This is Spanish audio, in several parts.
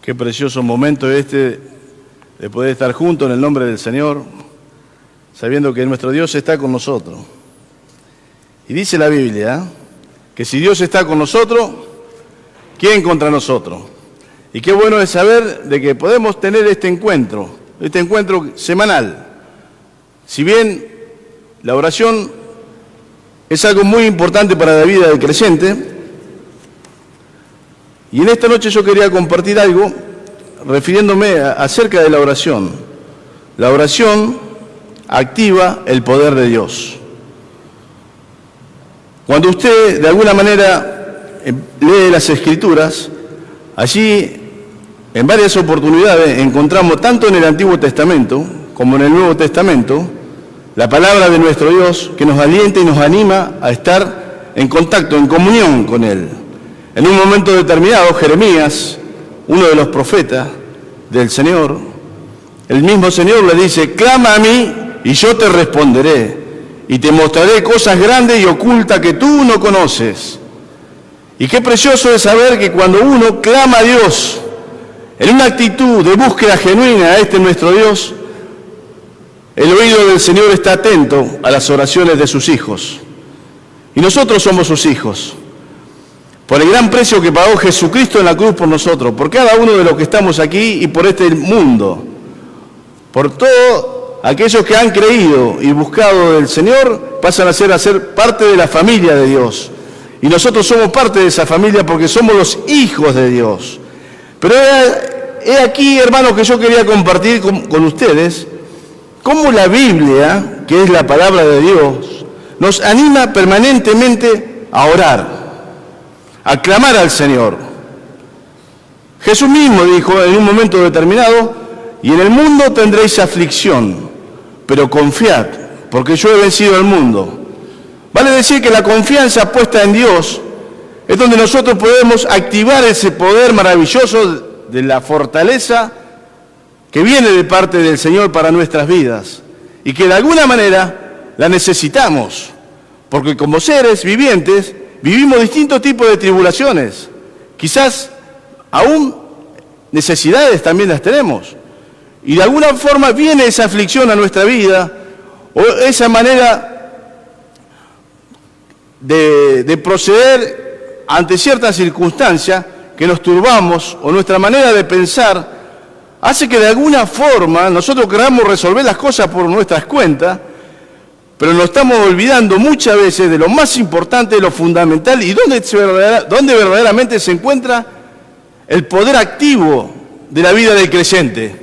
Qué precioso momento este de poder estar juntos en el nombre del Señor, sabiendo que nuestro Dios está con nosotros. Y dice la Biblia que si Dios está con nosotros, ¿quién contra nosotros? Y qué bueno es saber de que podemos tener este encuentro semanal. Si bien la oración es algo muy importante para la vida del creyente, y en esta noche yo quería compartir algo refiriéndome acerca de la oración. La oración activa el poder de Dios. Cuando usted de alguna manera lee las Escrituras, allí en varias oportunidades encontramos tanto en el Antiguo Testamento como en el Nuevo Testamento la palabra de nuestro Dios que nos alienta y nos anima a estar en contacto, en comunión con Él. En un momento determinado, Jeremías, uno de los profetas del Señor, el mismo Señor le dice: clama a mí y yo te responderé y te mostraré cosas grandes y ocultas que tú no conoces. Y qué precioso es saber que cuando uno clama a Dios en una actitud de búsqueda genuina a nuestro Dios, el oído del Señor está atento a las oraciones de sus hijos. Y nosotros somos sus hijos, por el gran precio que pagó Jesucristo en la cruz por nosotros, por cada uno de los que estamos aquí y por este mundo, por todos aquellos que han creído y buscado del Señor, pasan a ser parte de la familia de Dios. Y nosotros somos parte de esa familia porque somos los hijos de Dios. Pero he aquí, hermanos, que yo quería compartir con ustedes cómo la Biblia, que es la palabra de Dios, nos anima permanentemente a orar, a clamar al Señor. Jesús mismo dijo en un momento determinado: y en el mundo tendréis aflicción, pero confiad, porque yo he vencido al mundo. Vale decir que la confianza puesta en Dios es donde nosotros podemos activar ese poder maravilloso de la fortaleza que viene de parte del Señor para nuestras vidas y que de alguna manera la necesitamos, porque como seres vivientes vivimos distintos tipos de tribulaciones. Quizás aún necesidades también las tenemos. Y de alguna forma viene esa aflicción a nuestra vida, o esa manera de proceder ante ciertas circunstancias que nos turbamos, o nuestra manera de pensar hace que de alguna forma nosotros queramos resolver las cosas por nuestras cuentas, pero nos estamos olvidando muchas veces de lo más importante, de lo fundamental y dónde verdaderamente se encuentra el poder activo de la vida del creyente.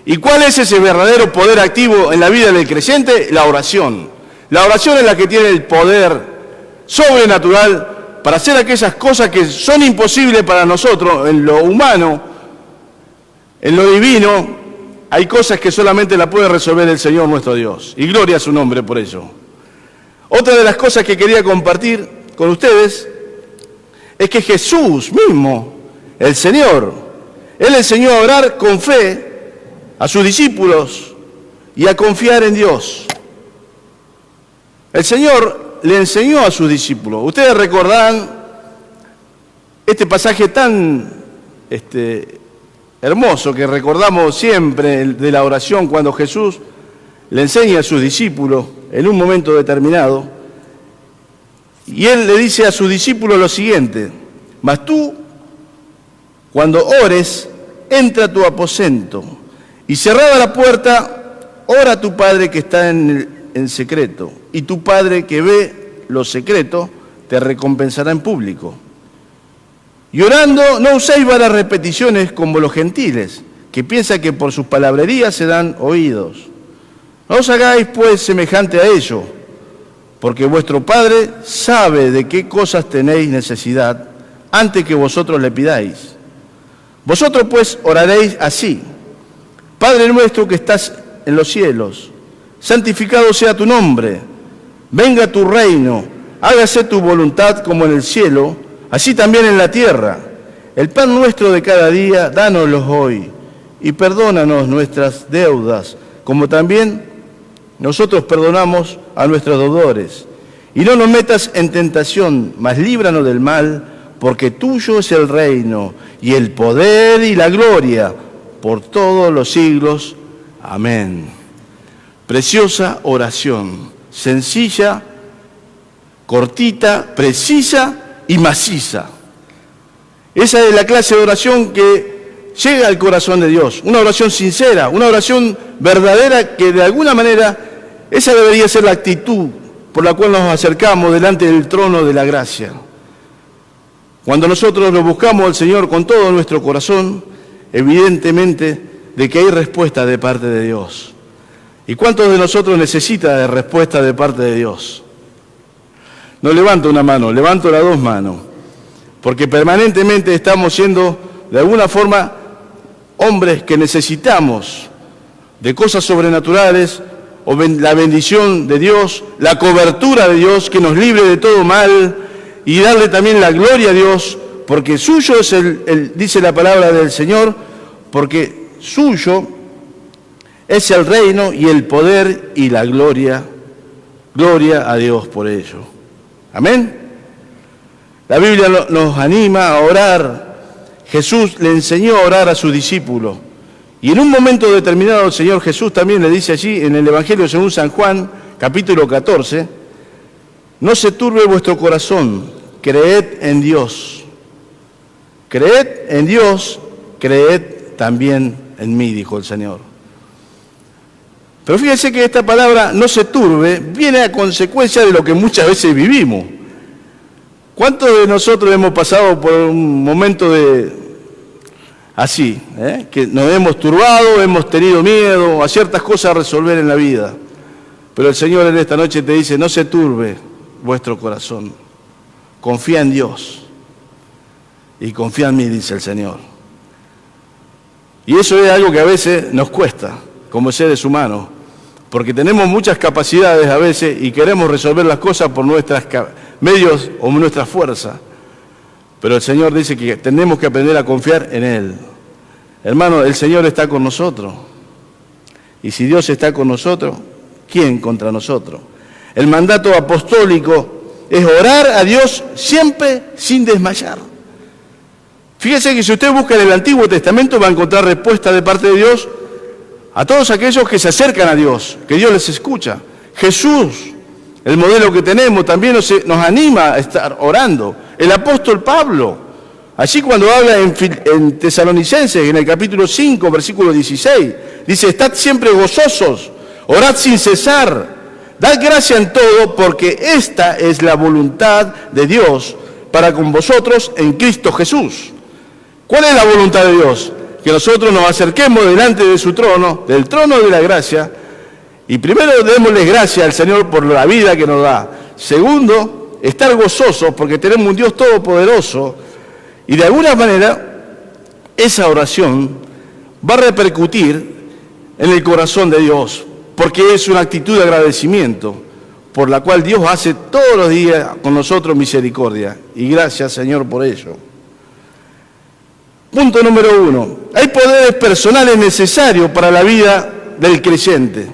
¿Y cuál es ese verdadero poder activo en la vida del creyente? La oración. La oración es la que tiene el poder sobrenatural para hacer aquellas cosas que son imposibles para nosotros en lo humano, en lo divino. Hay cosas que solamente la puede resolver el Señor nuestro Dios. Y gloria a su nombre por ello. Otra de las cosas que quería compartir con ustedes es que Jesús mismo, el Señor, Él enseñó a orar con fe a sus discípulos y a confiar en Dios. El Señor le enseñó a sus discípulos. Ustedes recordarán este pasaje tan hermoso que recordamos siempre de la oración, cuando Jesús le enseña a sus discípulos en un momento determinado, y Él le dice a sus discípulos lo siguiente: mas tú, cuando ores, entra a tu aposento, y cerrada la puerta, ora a tu Padre que está en secreto, y tu Padre que ve lo secreto te recompensará en público. Y orando, no uséis vanas repeticiones como los gentiles, que piensan que por sus palabrerías se dan oídos. No os hagáis pues semejante a ello, porque vuestro Padre sabe de qué cosas tenéis necesidad antes que vosotros le pidáis. Vosotros pues oraréis así: Padre nuestro que estás en los cielos, santificado sea tu nombre, venga tu reino, hágase tu voluntad como en el cielo, así también en la tierra. El pan nuestro de cada día, dánoslo hoy, y perdónanos nuestras deudas, como también nosotros perdonamos a nuestros deudores. Y no nos metas en tentación, mas líbranos del mal, porque tuyo es el reino, y el poder y la gloria por todos los siglos. Amén. Preciosa oración, sencilla, cortita, precisa y maciza. Esa es la clase de oración que llega al corazón de Dios. Una oración sincera, una oración verdadera que de alguna manera esa debería ser la actitud por la cual nos acercamos delante del trono de la gracia. Cuando nosotros lo buscamos al Señor con todo nuestro corazón, evidentemente de que hay respuesta de parte de Dios. ¿Y cuántos de nosotros necesita de respuesta de parte de Dios? No levanto una mano, levanto las dos manos, porque permanentemente estamos siendo de alguna forma hombres que necesitamos de cosas sobrenaturales, o la bendición de Dios, la cobertura de Dios que nos libre de todo mal y darle también la gloria a Dios, porque suyo es dice la palabra del Señor, porque suyo es el reino y el poder y la gloria. Gloria a Dios por ello. Amén. La Biblia nos anima a orar. Jesús le enseñó a orar a sus discípulos. Y en un momento determinado el Señor Jesús también le dice allí en el Evangelio según San Juan, capítulo 14, no se turbe vuestro corazón, creed en Dios. Creed en Dios, creed también en mí, dijo el Señor. Pero fíjense que esta palabra no se turbe viene a consecuencia de lo que muchas veces vivimos. ¿Cuántos de nosotros hemos pasado por un momento así, que nos hemos turbado, hemos tenido miedo a ciertas cosas a resolver en la vida? Pero el Señor en esta noche te dice, no se turbe vuestro corazón, confía en Dios y confía en mí, dice el Señor. Y eso es algo que a veces nos cuesta como seres humanos, porque tenemos muchas capacidades a veces y queremos resolver las cosas por nuestros medios o nuestra fuerza. Pero el Señor dice que tenemos que aprender a confiar en Él. Hermano, el Señor está con nosotros. Y si Dios está con nosotros, ¿quién contra nosotros? El mandato apostólico es orar a Dios siempre sin desmayar. Fíjese que si usted busca en el Antiguo Testamento va a encontrar respuesta de parte de Dios a todos aquellos que se acercan a Dios, que Dios les escucha. Jesús, el modelo que tenemos, también nos anima a estar orando. El apóstol Pablo, allí cuando habla en Tesalonicenses, en el capítulo 5, versículo 16, dice, estad siempre gozosos, orad sin cesar, dad gracia en todo, porque esta es la voluntad de Dios para con vosotros en Cristo Jesús. ¿Cuál es la voluntad de Dios? Que nosotros nos acerquemos delante de su trono, del trono de la gracia, y primero démosle gracias al Señor por la vida que nos da. Segundo, estar gozosos porque tenemos un Dios todopoderoso y de alguna manera esa oración va a repercutir en el corazón de Dios porque es una actitud de agradecimiento por la cual Dios hace todos los días con nosotros misericordia y gracias Señor por ello. Punto número 1. Hay poderes personales necesarios para la vida del creyente.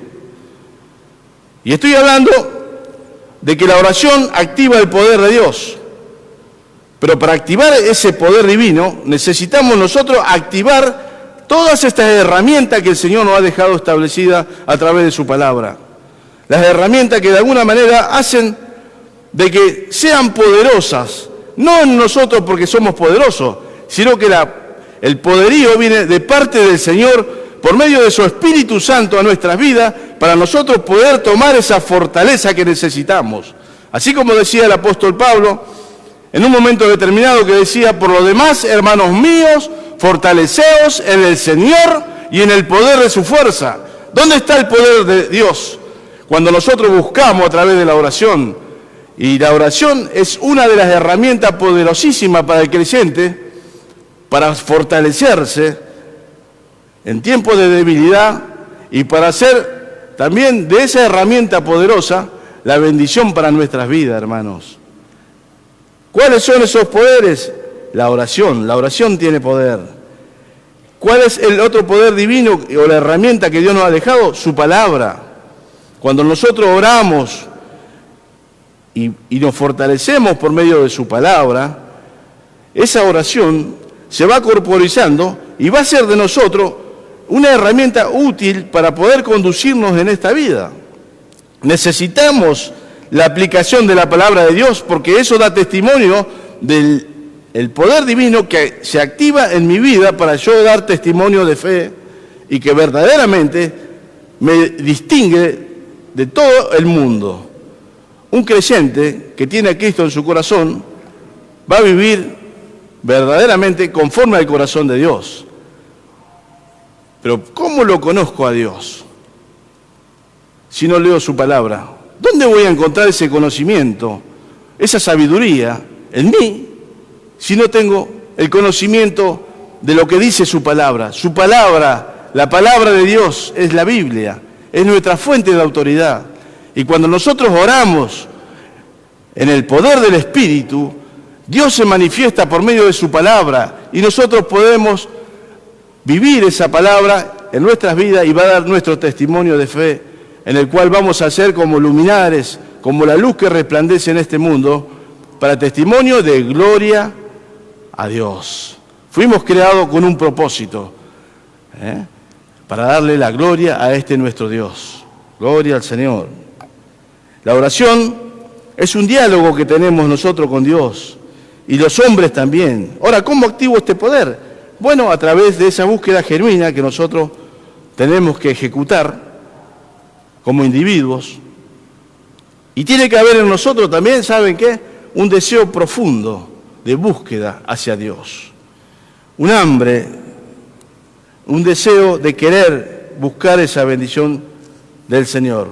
Y estoy hablando de que la oración activa el poder de Dios. Pero para activar ese poder divino necesitamos nosotros activar todas estas herramientas que el Señor nos ha dejado establecidas a través de su palabra. Las herramientas que de alguna manera hacen de que sean poderosas, no en nosotros porque somos poderosos, sino que el poderío viene de parte del Señor por medio de su Espíritu Santo a nuestras vidas, para nosotros poder tomar esa fortaleza que necesitamos. Así como decía el apóstol Pablo, en un momento determinado que decía, por lo demás, hermanos míos, fortaleceos en el Señor y en el poder de su fuerza. ¿Dónde está el poder de Dios? Cuando nosotros buscamos a través de la oración. Y la oración es una de las herramientas poderosísimas para el creyente, para fortalecerse en tiempos de debilidad y para hacer también de esa herramienta poderosa la bendición para nuestras vidas, hermanos. ¿Cuáles son esos poderes? La oración tiene poder. ¿Cuál es el otro poder divino o la herramienta que Dios nos ha dejado? Su palabra. Cuando nosotros oramos y nos fortalecemos por medio de su palabra, esa oración se va corporizando y va a ser de nosotros una herramienta útil para poder conducirnos en esta vida. Necesitamos la aplicación de la palabra de Dios porque eso da testimonio del poder divino que se activa en mi vida para yo dar testimonio de fe y que verdaderamente me distingue de todo el mundo. Un creyente que tiene a Cristo en su corazón va a vivir verdaderamente conforme al corazón de Dios. Pero ¿cómo lo conozco a Dios si no leo su palabra? ¿Dónde voy a encontrar ese conocimiento, esa sabiduría en mí si no tengo el conocimiento de lo que dice su palabra? Su palabra, la palabra de Dios es la Biblia, es nuestra fuente de autoridad. Y cuando nosotros oramos en el poder del Espíritu, Dios se manifiesta por medio de su palabra y nosotros podemos vivir esa palabra en nuestras vidas y va a dar nuestro testimonio de fe, en el cual vamos a ser como luminares, como la luz que resplandece en este mundo, para testimonio de gloria a Dios. Fuimos creados con un propósito, para darle la gloria a este nuestro Dios. Gloria al Señor. La oración es un diálogo que tenemos nosotros con Dios y los hombres también. Ahora, ¿cómo activo este poder? Bueno, a través de esa búsqueda genuina que nosotros tenemos que ejecutar como individuos. Y tiene que haber en nosotros también, ¿saben qué? Un deseo profundo de búsqueda hacia Dios. Un hambre, un deseo de querer buscar esa bendición del Señor.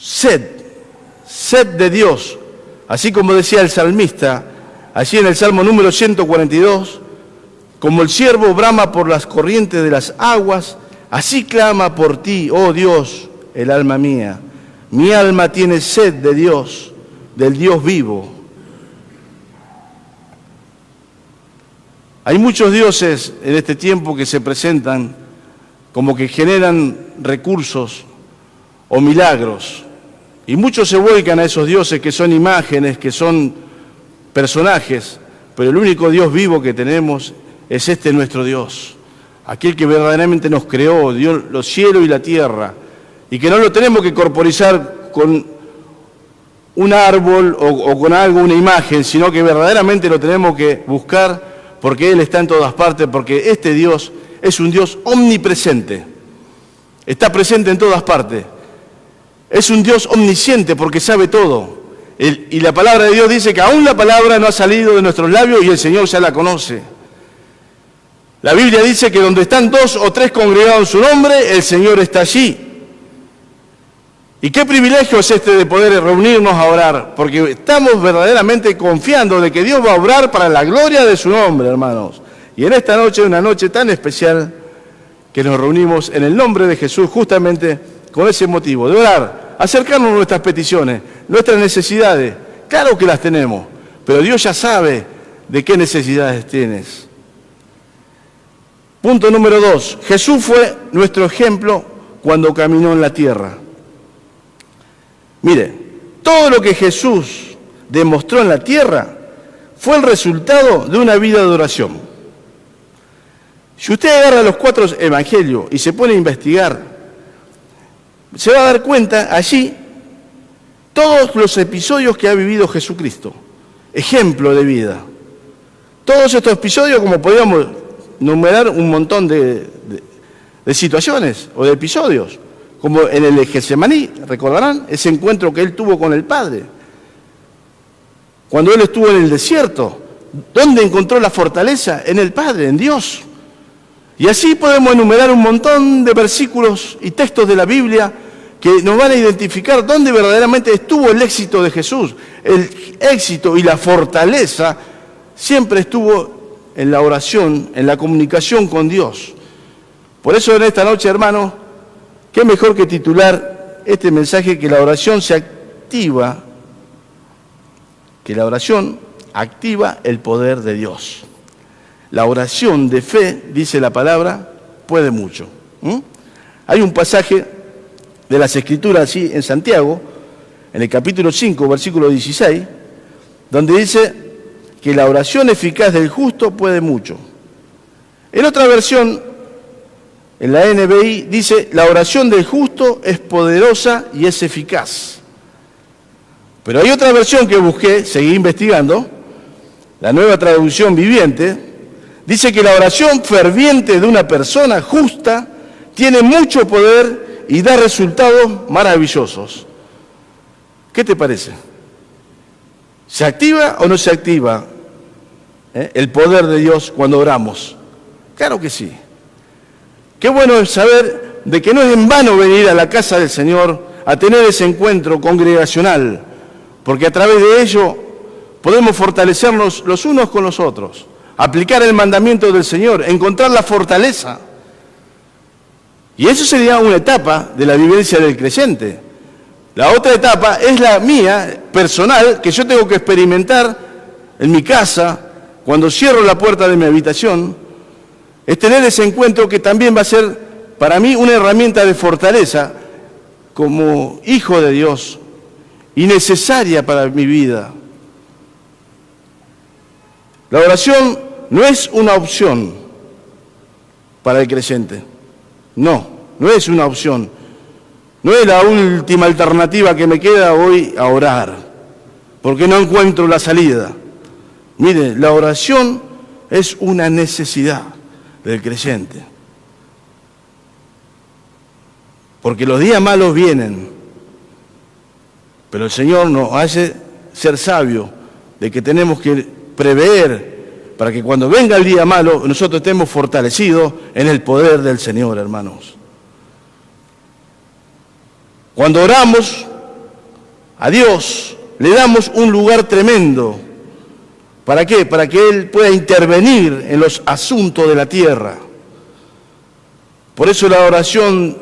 Sed de Dios. Así como decía el salmista, allí en el Salmo número 142, como el ciervo brama por las corrientes de las aguas, así clama por ti, oh Dios, el alma mía. Mi alma tiene sed de Dios, del Dios vivo. Hay muchos dioses en este tiempo que se presentan como que generan recursos o milagros. Y muchos se vuelcan a esos dioses que son imágenes, que son personajes, pero el único Dios vivo que tenemos es este nuestro Dios, aquel que verdaderamente nos creó, dio los cielos y la tierra, y que no lo tenemos que corporizar con un árbol o con algo, una imagen, sino que verdaderamente lo tenemos que buscar porque Él está en todas partes, porque este Dios es un Dios omnipresente, está presente en todas partes. Es un Dios omnisciente porque sabe todo. Y la palabra de Dios dice que aún la palabra no ha salido de nuestros labios y el Señor ya la conoce. La Biblia dice que donde están 2 o 3 congregados en su nombre, el Señor está allí. Y qué privilegio es este de poder reunirnos a orar, porque estamos verdaderamente confiando de que Dios va a obrar para la gloria de su nombre, hermanos. Y en esta noche, una noche tan especial, que nos reunimos en el nombre de Jesús justamente con ese motivo, de orar, acercarnos a nuestras peticiones, nuestras necesidades. Claro que las tenemos, pero Dios ya sabe de qué necesidades tienes. Punto número 2. Jesús fue nuestro ejemplo cuando caminó en la tierra. Mire, todo lo que Jesús demostró en la tierra fue el resultado de una vida de oración. Si usted agarra los 4 evangelios y se pone a investigar, se va a dar cuenta allí todos los episodios que ha vivido Jesucristo, ejemplo de vida. Todos estos episodios, como podríamos numerar un montón de situaciones o de episodios, como en el Getsemaní, recordarán ese encuentro que Él tuvo con el Padre. Cuando Él estuvo en el desierto, ¿dónde encontró la fortaleza? En el Padre, en Dios. Y así podemos enumerar un montón de versículos y textos de la Biblia que nos van a identificar dónde verdaderamente estuvo el éxito de Jesús. El éxito y la fortaleza siempre estuvo en la oración, en la comunicación con Dios. Por eso en esta noche, hermanos, qué mejor que titular este mensaje que la oración se activa, que la oración activa el poder de Dios. La oración de fe, dice la palabra, puede mucho. Hay un pasaje de las Escrituras así en Santiago, en el capítulo 5, versículo 16, donde dice que la oración eficaz del justo puede mucho. En otra versión, en la NBI, dice, la oración del justo es poderosa y es eficaz. Pero hay otra versión que busqué, seguí investigando, la Nueva Traducción Viviente, dice que la oración ferviente de una persona justa tiene mucho poder y da resultados maravillosos. ¿Qué te parece? ¿Se activa o no se activa el poder de Dios cuando oramos? Claro que sí. Qué bueno es saber de que no es en vano venir a la casa del Señor a tener ese encuentro congregacional, porque a través de ello podemos fortalecernos los unos con los otros, aplicar el mandamiento del Señor, encontrar la fortaleza. Y eso sería una etapa de la vivencia del creyente. La otra etapa es la mía, personal, que yo tengo que experimentar en mi casa, cuando cierro la puerta de mi habitación, es tener ese encuentro que también va a ser para mí una herramienta de fortaleza como hijo de Dios y necesaria para mi vida. La oración no es una opción para el creyente. No es una opción. No es la última alternativa que me queda hoy a orar, porque no encuentro la salida. Mire, la oración es una necesidad del creyente. Porque los días malos vienen, pero el Señor nos hace ser sabios de que tenemos que prever para que cuando venga el día malo nosotros estemos fortalecidos en el poder del Señor, hermanos. Cuando oramos a Dios, le damos un lugar tremendo. ¿Para qué? Para que Él pueda intervenir en los asuntos de la tierra. Por eso la oración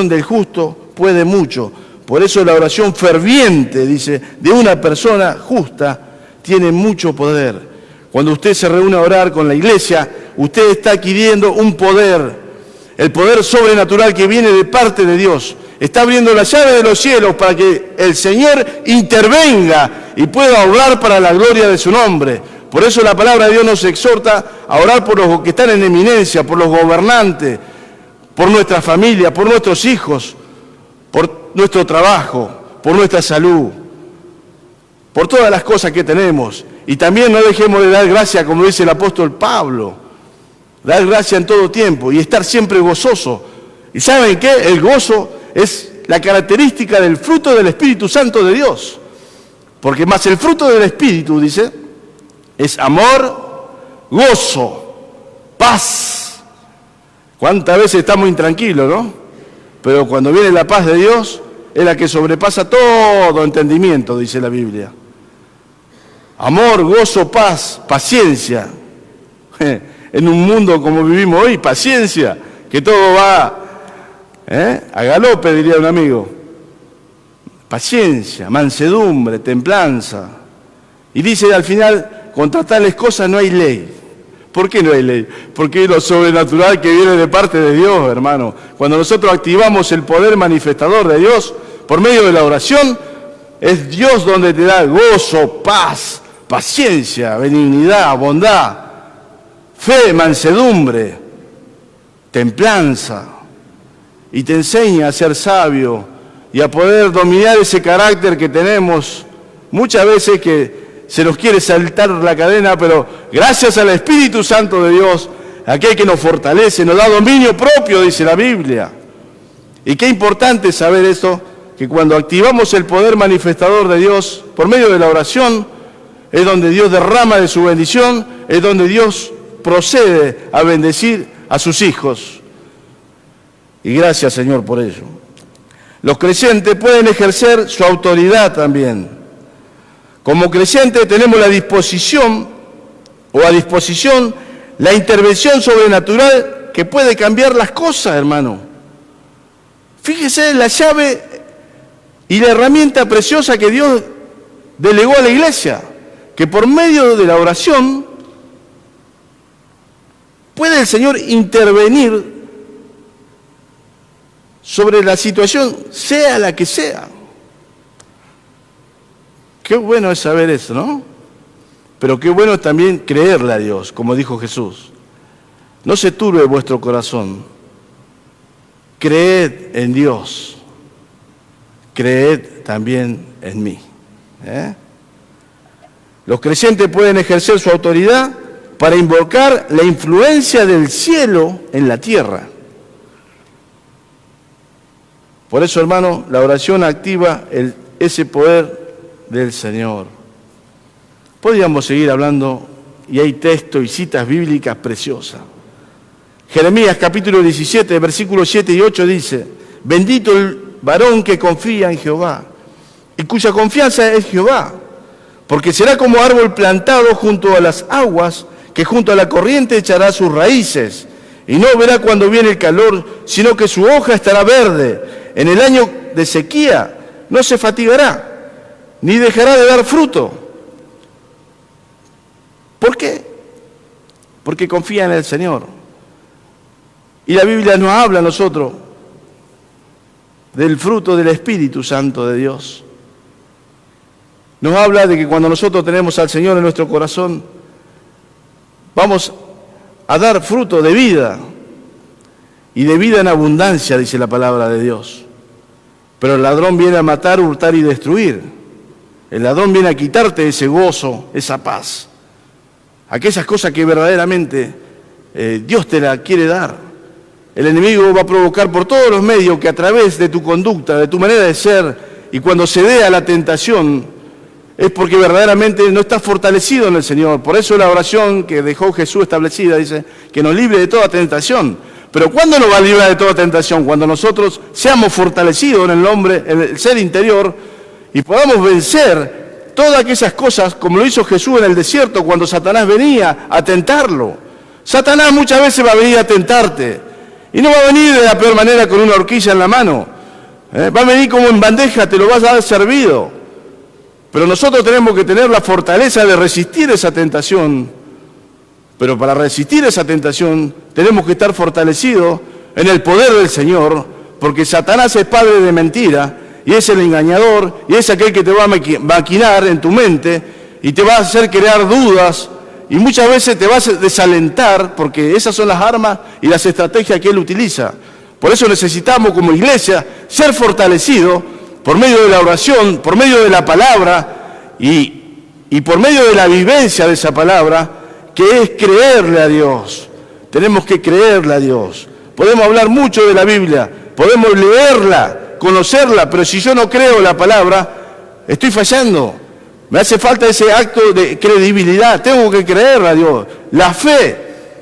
del justo puede mucho. Por eso la oración ferviente, dice, de una persona justa tiene mucho poder. Cuando usted se reúne a orar con la iglesia, usted está adquiriendo un poder, el poder sobrenatural que viene de parte de Dios. Está abriendo la llave de los cielos para que el Señor intervenga y pueda obrar para la gloria de su nombre. Por eso la palabra de Dios nos exhorta a orar por los que están en eminencia, por los gobernantes, por nuestra familia, por nuestros hijos, por nuestro trabajo, por nuestra salud, por todas las cosas que tenemos. Y también no dejemos de dar gracia, como dice el apóstol Pablo, dar gracia en todo tiempo y estar siempre gozoso. ¿Y saben qué? El gozo es la característica del fruto del Espíritu Santo de Dios. Porque más el fruto del Espíritu, dice, es amor, gozo, paz. ¿Cuántas veces estamos intranquilos, no? Pero cuando viene la paz de Dios, es la que sobrepasa todo entendimiento, dice la Biblia. Amor, gozo, paz, paciencia. En un mundo como vivimos hoy, paciencia, que todo va a galope, diría un amigo. Paciencia, mansedumbre, templanza. Y dice al final, contra tales cosas no hay ley. ¿Por qué no hay ley? Porque es lo sobrenatural que viene de parte de Dios, hermano. Cuando nosotros activamos el poder manifestador de Dios por medio de la oración, es Dios donde te da gozo, paz, paciencia, benignidad, bondad, fe, mansedumbre, templanza. Y te enseña a ser sabio y a poder dominar ese carácter que tenemos muchas veces que se nos quiere saltar la cadena, pero gracias al Espíritu Santo de Dios, aquel que nos fortalece, nos da dominio propio, dice la Biblia. Y qué importante saber esto, que cuando activamos el poder manifestador de Dios por medio de la oración, es donde Dios derrama de su bendición, es donde Dios procede a bendecir a sus hijos. Y gracias, Señor, por ello. Los creyentes pueden ejercer su autoridad también. Como creyentes tenemos la disposición la intervención sobrenatural que puede cambiar las cosas, hermano. Fíjese en la llave y la herramienta preciosa que Dios delegó a la iglesia, que por medio de la oración puede el Señor intervenir sobre la situación, sea la que sea. Qué bueno es saber eso, ¿no? Pero qué bueno es también creerle a Dios, como dijo Jesús. No se turbe vuestro corazón. Creed en Dios. Creed también en mí. Los creyentes pueden ejercer su autoridad para invocar la influencia del cielo en la tierra. Por eso, hermano, la oración activa ese poder del Señor. Podríamos seguir hablando, y hay textos y citas bíblicas preciosas. Jeremías capítulo 17, versículos 7 y 8 dice: bendito el varón que confía en Jehová, y cuya confianza es Jehová, porque será como árbol plantado junto a las aguas, que junto a la corriente echará sus raíces, y no verá cuando viene el calor, sino que su hoja estará verde. En el año de sequía no se fatigará, ni dejará de dar fruto. ¿Por qué? Porque confía en el Señor. Y la Biblia nos habla a nosotros del fruto del Espíritu Santo de Dios. Nos habla de que cuando nosotros tenemos al Señor en nuestro corazón, vamos a dar fruto de vida, y de vida en abundancia, dice la palabra de Dios. Pero el ladrón viene a matar, hurtar y destruir. El ladrón viene a quitarte ese gozo, esa paz, aquellas cosas que verdaderamente Dios te la quiere dar. El enemigo va a provocar por todos los medios que a través de tu conducta, de tu manera de ser, y cuando se dé a la tentación, es porque verdaderamente no estás fortalecido en el Señor. Por eso la oración que dejó Jesús establecida dice que nos libre de toda tentación. Pero ¿cuándo nos va a librar de toda tentación? Cuando nosotros seamos fortalecidos en el hombre, en el ser interior, y podamos vencer todas aquellas cosas, como lo hizo Jesús en el desierto cuando Satanás venía a tentarlo. Satanás muchas veces va a venir a tentarte, y no va a venir de la peor manera con una horquilla en la mano. Va a venir como en bandeja, te lo vas a dar servido. Pero nosotros tenemos que tener la fortaleza de resistir esa tentación. Pero para resistir esa tentación tenemos que estar fortalecidos en el poder del Señor, porque Satanás es padre de mentira, y es el engañador, y es aquel que te va a maquinar en tu mente, y te va a hacer crear dudas, y muchas veces te vas a desalentar, porque esas son las armas y las estrategias que él utiliza. Por eso necesitamos como iglesia ser fortalecidos por medio de la oración, por medio de la palabra, y por medio de la vivencia de esa palabra, que es creerle a Dios. Tenemos que creerle a Dios. Podemos hablar mucho de la Biblia, podemos leerla, conocerla, pero si yo no creo la palabra, estoy fallando. Me hace falta ese acto de credibilidad, tengo que creerle a Dios. La fe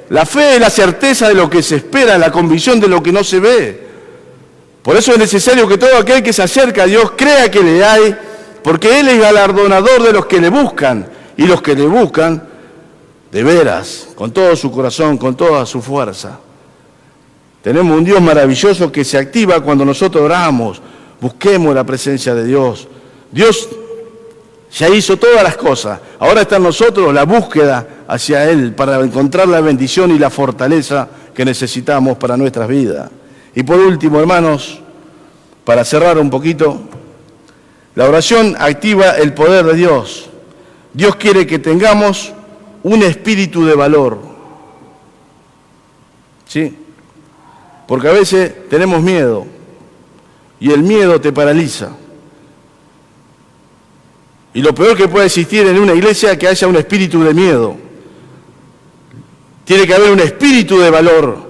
es la certeza de lo que se espera, la convicción de lo que no se ve. Por eso es necesario que todo aquel que se acerca a Dios crea que le hay, porque Él es galardonador de los que le buscan, y los que le buscan de veras, con todo su corazón, con toda su fuerza. Tenemos un Dios maravilloso que se activa cuando nosotros oramos. Busquemos la presencia de Dios. Dios ya hizo todas las cosas. Ahora está en nosotros la búsqueda hacia Él para encontrar la bendición y la fortaleza que necesitamos para nuestras vidas. Y por último, hermanos, para cerrar un poquito, la oración activa el poder de Dios. Dios quiere que tengamos un espíritu de valor, ¿sí? Porque a veces tenemos miedo, y el miedo te paraliza. Y lo peor que puede existir en una iglesia es que haya un espíritu de miedo. Tiene que haber un espíritu de valor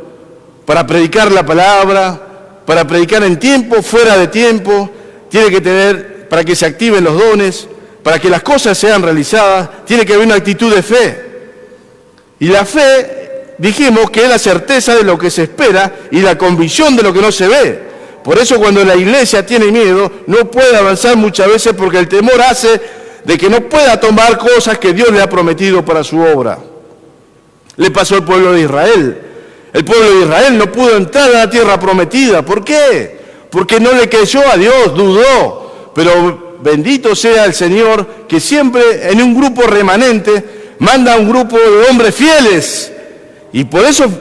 para predicar la palabra, para predicar en tiempo, fuera de tiempo. Tiene que tener, para que se activen los dones, para que las cosas sean realizadas, tiene que haber una actitud de fe. Y la fe, dijimos que es la certeza de lo que se espera y la convicción de lo que no se ve. Por eso cuando la iglesia tiene miedo, no puede avanzar muchas veces porque el temor hace de que no pueda tomar cosas que Dios le ha prometido para su obra. Le pasó al pueblo de Israel. El pueblo de Israel no pudo entrar a la tierra prometida. ¿Por qué? Porque no le creyó a Dios, dudó. Pero bendito sea el Señor que siempre en un grupo remanente manda a un grupo de hombres fieles, y por esos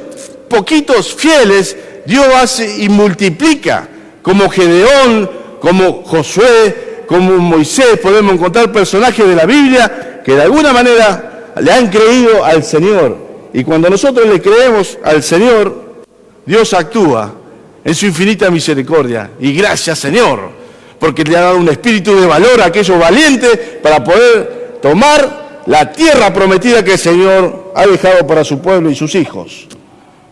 poquitos fieles Dios hace y multiplica, como Gedeón, como Josué, como Moisés. Podemos encontrar personajes de la Biblia que de alguna manera le han creído al Señor. Y cuando nosotros le creemos al Señor, Dios actúa en su infinita misericordia. Y gracias, Señor, porque le ha dado un espíritu de valor a aquellos valientes para poder tomar la tierra prometida que el Señor ha dejado para su pueblo y sus hijos.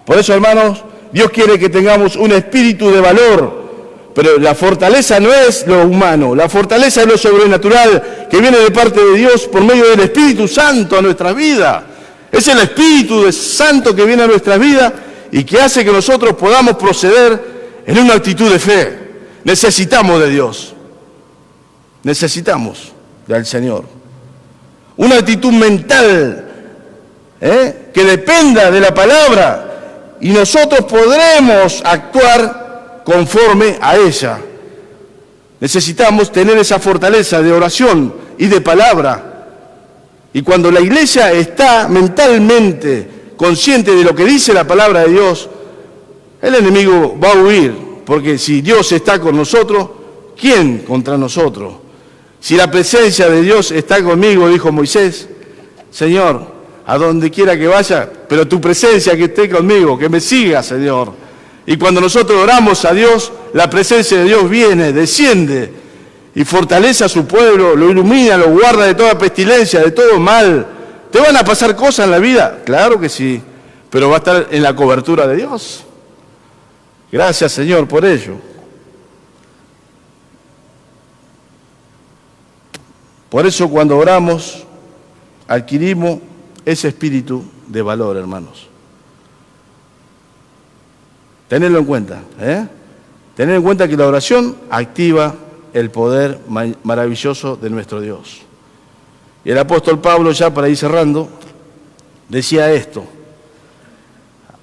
Por eso, hermanos, Dios quiere que tengamos un espíritu de valor, pero la fortaleza no es lo humano, la fortaleza es lo sobrenatural que viene de parte de Dios por medio del Espíritu Santo a nuestras vidas. Es el Espíritu Santo que viene a nuestras vidas y que hace que nosotros podamos proceder en una actitud de fe. Necesitamos de Dios, necesitamos del Señor. Una actitud mental que dependa de la palabra y nosotros podremos actuar conforme a ella. Necesitamos tener esa fortaleza de oración y de palabra. Y cuando la iglesia está mentalmente consciente de lo que dice la palabra de Dios, el enemigo va a huir, porque si Dios está con nosotros, ¿quién contra nosotros? Si la presencia de Dios está conmigo, dijo Moisés, Señor, a donde quiera que vaya, pero tu presencia que esté conmigo, que me siga, Señor. Y cuando nosotros oramos a Dios, la presencia de Dios viene, desciende y fortalece a su pueblo, lo ilumina, lo guarda de toda pestilencia, de todo mal. ¿Te van a pasar cosas en la vida? Claro que sí, pero va a estar en la cobertura de Dios. Gracias, Señor, por ello. Por eso cuando oramos, adquirimos ese espíritu de valor, hermanos. Tenedlo en cuenta, Tened en cuenta que la oración activa el poder maravilloso de nuestro Dios. Y el apóstol Pablo, ya para ir cerrando, decía esto,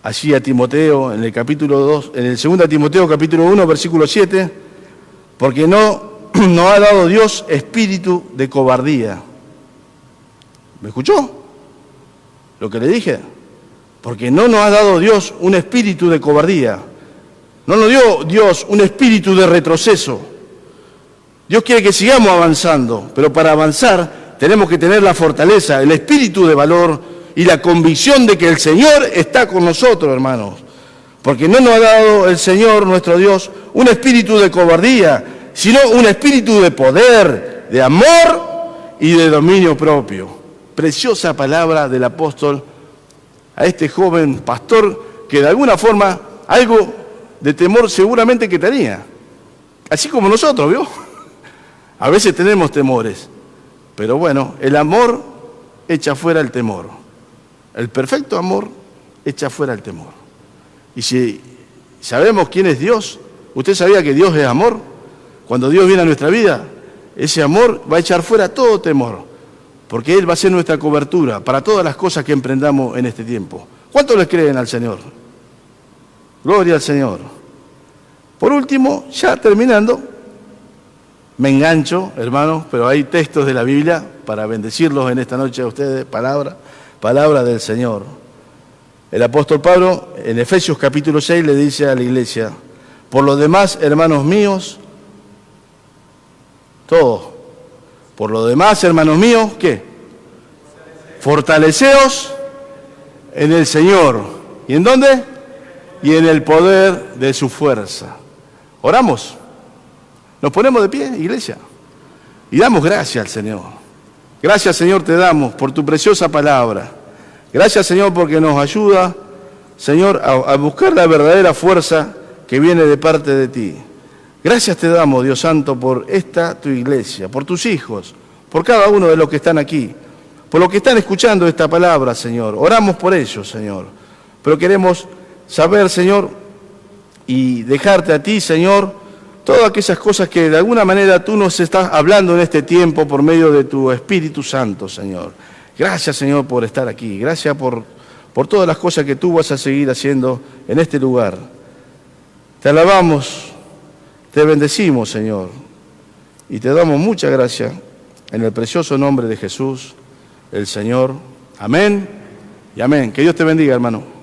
así a Timoteo, en el capítulo 2, en el 2 Timoteo capítulo 1, versículo 7, porque no ha dado Dios espíritu de cobardía. ¿Me escuchó lo que le dije? Porque no nos ha dado Dios un espíritu de cobardía. No nos dio Dios un espíritu de retroceso. Dios quiere que sigamos avanzando, pero para avanzar tenemos que tener la fortaleza, el espíritu de valor y la convicción de que el Señor está con nosotros, hermanos. Porque no nos ha dado el Señor, nuestro Dios, un espíritu de cobardía, sino un espíritu de poder, de amor y de dominio propio. Preciosa palabra del apóstol a este joven pastor que de alguna forma algo de temor seguramente que tenía. Así como nosotros, ¿vio? A veces tenemos temores, pero bueno, el amor echa fuera el temor. El perfecto amor echa fuera el temor. Y si sabemos quién es Dios, ¿usted sabía que Dios es amor? Cuando Dios viene a nuestra vida, ese amor va a echar fuera todo temor, porque Él va a ser nuestra cobertura para todas las cosas que emprendamos en este tiempo. ¿Cuántos le creen al Señor? Gloria al Señor. Por último, ya terminando, me engancho, hermanos, pero hay textos de la Biblia para bendecirlos en esta noche a ustedes, palabra del Señor. El apóstol Pablo, en Efesios capítulo 6, le dice a la iglesia, por lo demás, hermanos míos, todos, por lo demás, hermanos míos, ¿qué? Fortaleceos en el Señor. ¿Y en dónde? Y en el poder de su fuerza. Oramos. Nos ponemos de pie, iglesia, y damos gracias al Señor. Gracias, Señor, te damos por tu preciosa palabra. Gracias, Señor, porque nos ayuda, Señor, a buscar la verdadera fuerza que viene de parte de ti. Gracias te damos, Dios Santo, por esta tu iglesia, por tus hijos, por cada uno de los que están aquí, por los que están escuchando esta palabra, Señor. Oramos por ellos, Señor. Pero queremos saber, Señor, y dejarte a ti, Señor, todas aquellas cosas que de alguna manera tú nos estás hablando en este tiempo por medio de tu Espíritu Santo, Señor. Gracias, Señor, por estar aquí. Gracias por todas las cosas que tú vas a seguir haciendo en este lugar. Te alabamos, te bendecimos, Señor, y te damos mucha gracia en el precioso nombre de Jesús, el Señor. Amén y amén. Que Dios te bendiga, hermano.